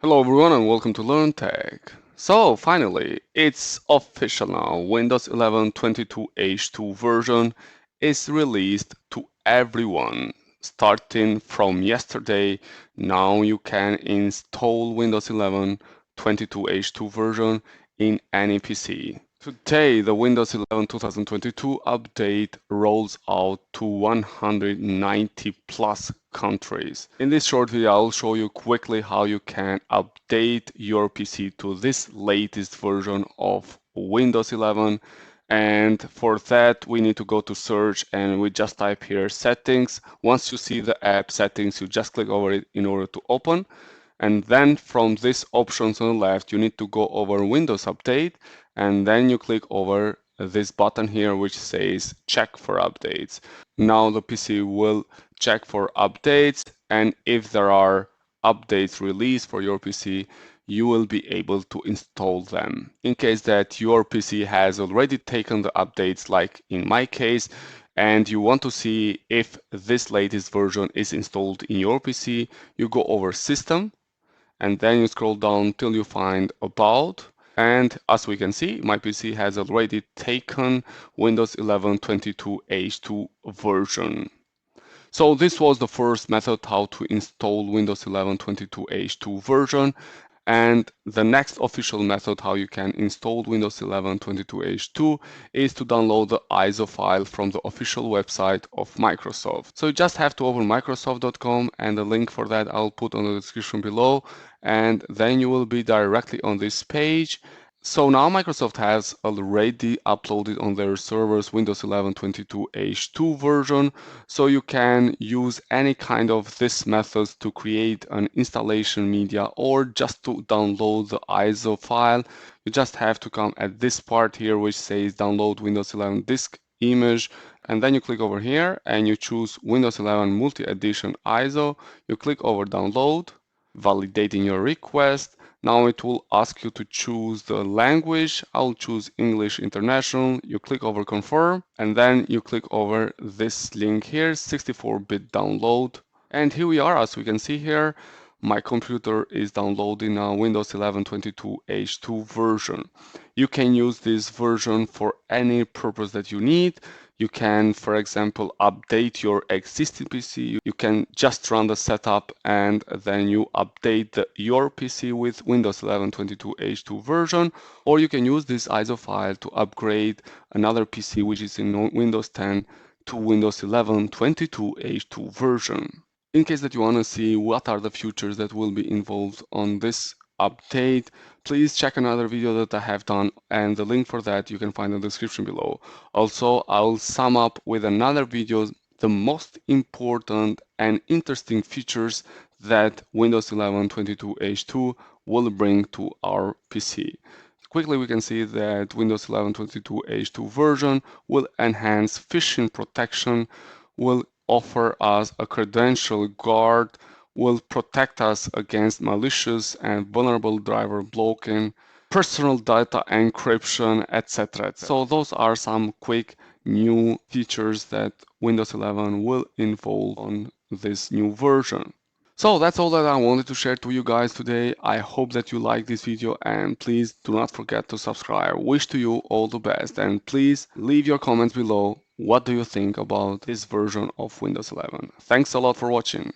Hello everyone and welcome to Learn Tech. So finally, it's official now. Windows 11 22H2 version is released to everyone. Starting from yesterday, now you can install Windows 11 22H2 version in any PC. Today, the Windows 11 2022 update rolls out to 190 plus countries. In this short video, I'll show you quickly how you can update your PC to this latest version of Windows 11. And for that, we need to go to search and we just type here settings. Once you see the app settings, you just click over it in order to open. And then from these options on the left, you need to go over Windows Update, and then you click over this button here which says check for updates. Now the PC will check for updates, and if there are updates released for your PC, you will be able to install them. In case that your PC has already taken the updates, like in my case, and you want to see if this latest version is installed in your PC, you go over System, and then you scroll down till you find About. And as we can see, my PC has already taken Windows 11 22H2 version. So this was the first method how to install Windows 11 22H2 version. And the next official method how you can install Windows 11 22H2 is to download the ISO file from the official website of Microsoft. So you just have to open Microsoft.com, and the link for that I'll put on the description below, and then you will be directly on this page. So now Microsoft has already uploaded on their servers Windows 11 22H2 version, so you can use any kind of this methods to create an installation media or just to download the ISO file. You just have to come at this part here which says download Windows 11 disk image, and then you click over here and you choose Windows 11 multi-edition ISO. You click over download, validating your request. Now it will ask you to choose the language. I'll choose English International. You click over confirm, and then you click over this link here, 64-bit download. And here we are. As we can see here, my computer is downloading now Windows 11 22H2 version. You can use this version for any purpose that you need. You can, for example, update your existing PC. You can just run the setup and then you update your PC with Windows 11 22H2 version, or you can use this ISO file to upgrade another PC which is in Windows 10 to Windows 11 22H2 version. In case that you want to see what are the features that will be involved on this update, please check another video that I have done, and the link for that you can find in the description below. Also, I'll sum up with another video the most important and interesting features that Windows 11 22H2 will bring to our PC. Quickly, we can see that Windows 11 22H2 version will enhance phishing protection, will offer us a credential guard, will protect us against malicious and vulnerable driver blocking, personal data encryption, etc. So those are some quick new features that Windows 11 will involve on this new version. So that's all that I wanted to share to you guys today. I hope that you like this video, and please do not forget to subscribe. Wish to you all the best, and please leave your comments below. What do you think about this version of Windows 11? Thanks a lot for watching.